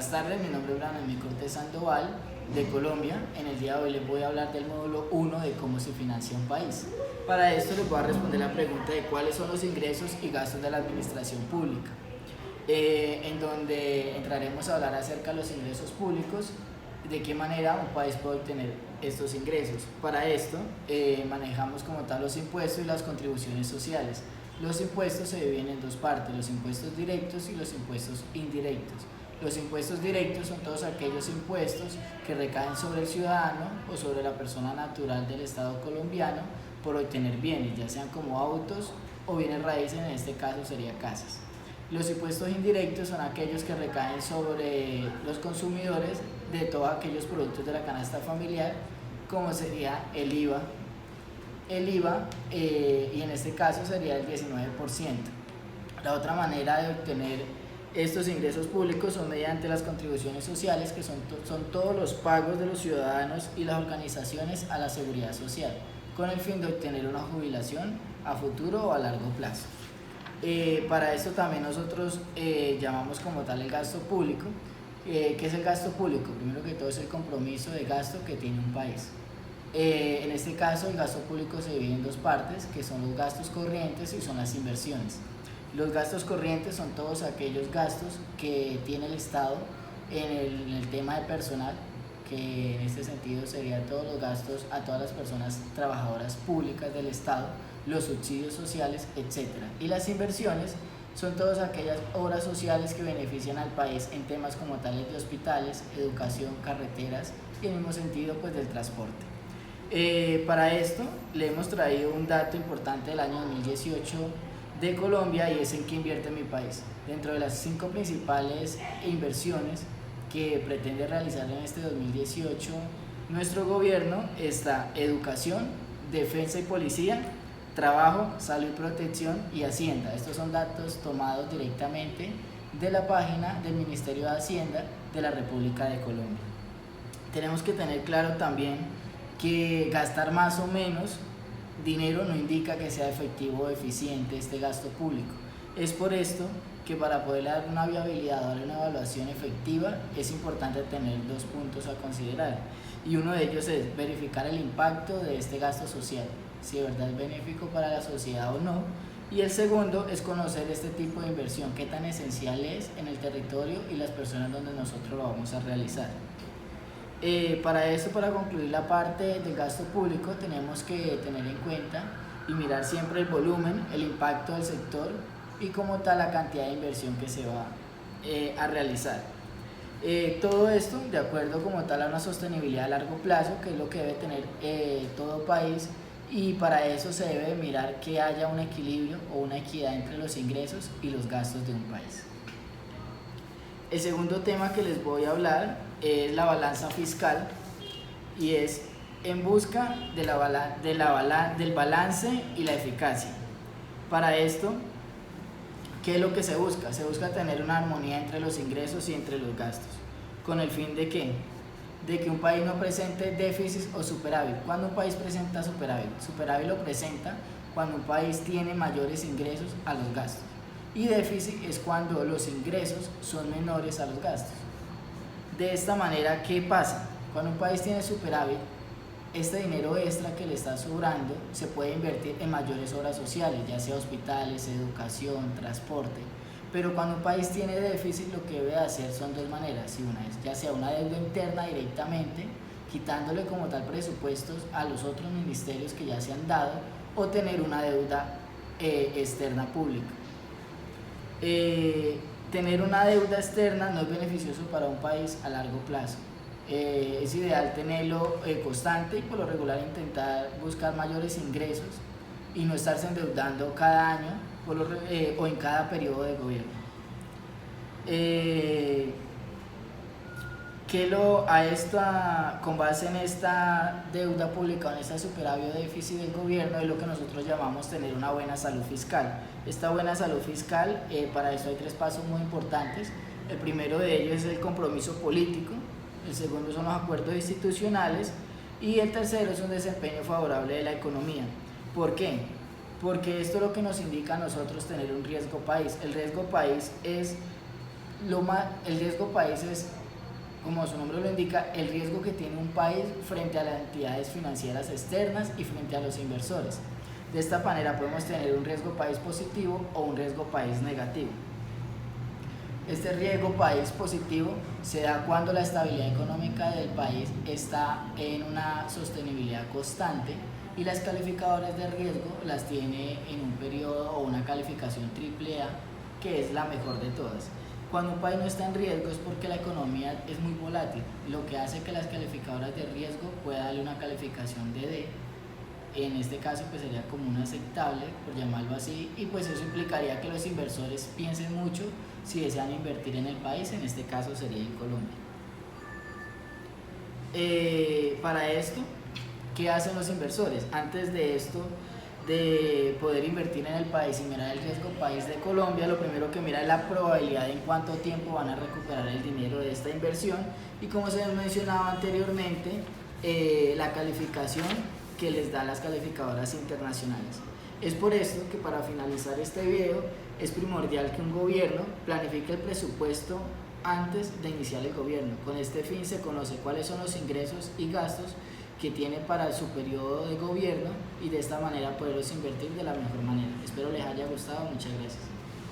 Buenas tardes, mi nombre es Brandon Cortés Sandoval de Colombia. En el día de hoy les voy a hablar del módulo 1 de cómo se financia un país. Para esto les voy a responder la pregunta de cuáles son los ingresos y gastos de la administración pública, en donde entraremos a hablar acerca de los ingresos públicos, de qué manera un país puede obtener estos ingresos. Para esto manejamos como tal los impuestos y las contribuciones sociales. Los impuestos se dividen en dos partes, los impuestos directos y los impuestos indirectos. Los impuestos directos son todos aquellos impuestos que recaen sobre el ciudadano o sobre la persona natural del Estado colombiano por obtener bienes, ya sean como autos o bienes raíces, en este caso sería casas. Los impuestos indirectos son aquellos que recaen sobre los consumidores de todos aquellos productos de la canasta familiar, como sería el IVA. Y en este caso sería el 19%. La otra manera de obtener estos ingresos públicos son mediante las contribuciones sociales, que son todos los pagos de los ciudadanos y las organizaciones a la seguridad social, con el fin de obtener una jubilación a futuro o a largo plazo. Para esto también nosotros llamamos como tal el gasto público. ¿Qué es el gasto público? Primero que todo es el compromiso de gasto que tiene un país. En este caso el gasto público se divide en dos partes, que son los gastos corrientes y son las inversiones. Los gastos corrientes son todos aquellos gastos que tiene el Estado en el tema de personal, que en este sentido serían todos los gastos a todas las personas trabajadoras públicas del Estado, los subsidios sociales, etc. Y las inversiones son todas aquellas obras sociales que benefician al país en temas como tales de hospitales, educación, carreteras y en el mismo sentido pues del transporte. Para esto le hemos traído un dato importante del año 2018 de Colombia, y es en qué invierte mi país. Dentro de las 5 principales inversiones que pretende realizar en este 2018 nuestro gobierno está educación, defensa y policía, trabajo, salud y protección y hacienda. Estos son datos tomados directamente de la página del Ministerio de Hacienda de la República de Colombia. Tenemos que tener claro también que gastar más o menos dinero no indica que sea efectivo o eficiente este gasto público. Es por esto que para poder dar una viabilidad o darle una evaluación efectiva es importante tener 2 puntos a considerar, y uno de ellos es verificar el impacto de este gasto social, si de verdad es benéfico para la sociedad o no, y el segundo es conocer este tipo de inversión, qué tan esencial es en el territorio y las personas donde nosotros lo vamos a realizar. Para esto, para concluir la parte del gasto público, tenemos que tener en cuenta y mirar siempre el volumen, el impacto del sector y como tal la cantidad de inversión que se va a realizar. Todo esto de acuerdo como tal a una sostenibilidad a largo plazo, que es lo que debe tener todo país, y para eso se debe mirar que haya un equilibrio o una equidad entre los ingresos y los gastos de un país. El segundo tema que les voy a hablar es la balanza fiscal, y es en busca del balance y la eficacia. Para esto, ¿qué es lo que se busca? Se busca tener una armonía entre los ingresos y entre los gastos. ¿Con el fin de qué? De que un país no presente déficit o superávit. ¿Cuándo un país presenta superávit? Superávit lo presenta cuando un país tiene mayores ingresos a los gastos. Y déficit es cuando los ingresos son menores a los gastos. De esta manera, ¿qué pasa? Cuando un país tiene superávit, este dinero extra que le está sobrando se puede invertir en mayores obras sociales, ya sea hospitales, educación, transporte. Pero cuando un país tiene déficit, lo que debe hacer son 2 maneras. Y una es ya sea una deuda interna directamente, quitándole como tal presupuestos a los otros ministerios que ya se han dado, o tener una deuda externa pública. Tener una deuda externa no es beneficioso para un país a largo plazo. Es ideal tenerlo constante y por lo regular intentar buscar mayores ingresos y no estarse endeudando cada año o en cada periodo de gobierno. Con base en esta deuda pública o en esta superávit o déficit del gobierno, es lo que nosotros llamamos tener una buena salud fiscal. Esta buena salud fiscal, para eso hay 3 pasos muy importantes. El primero de ellos es el compromiso político, el segundo son los acuerdos institucionales y el tercero es un desempeño favorable de la economía. ¿Por qué? Porque esto es lo que nos indica a nosotros tener un riesgo país. El riesgo país es El riesgo país es, como su nombre lo indica, el riesgo que tiene un país frente a las entidades financieras externas y frente a los inversores. De esta manera podemos tener un riesgo país positivo o un riesgo país negativo. Este riesgo país positivo se da cuando la estabilidad económica del país está en una sostenibilidad constante y las calificadoras de riesgo las tiene en un periodo o una calificación AAA, que es la mejor de todas. Cuando un país no está en riesgo es porque la economía es muy volátil, lo que hace que las calificadoras de riesgo pueda darle una calificación de D. En este caso pues sería como una aceptable, por llamarlo así, y pues eso implicaría que los inversores piensen mucho si desean invertir en el país, en este caso sería en Colombia. Para esto, ¿qué hacen los inversores? Antes de esto, de poder invertir en el país y mirar el riesgo país de Colombia, lo primero que mira es la probabilidad de en cuánto tiempo van a recuperar el dinero de esta inversión, y como se mencionaba anteriormente, la calificación que les da las calificadoras internacionales. Es por esto que para finalizar este video es primordial que un gobierno planifique el presupuesto antes de iniciar el gobierno. Con este fin se conoce cuáles son los ingresos y gastos que tiene para su periodo de gobierno y de esta manera poderlos invertir de la mejor manera. Espero les haya gustado, muchas gracias.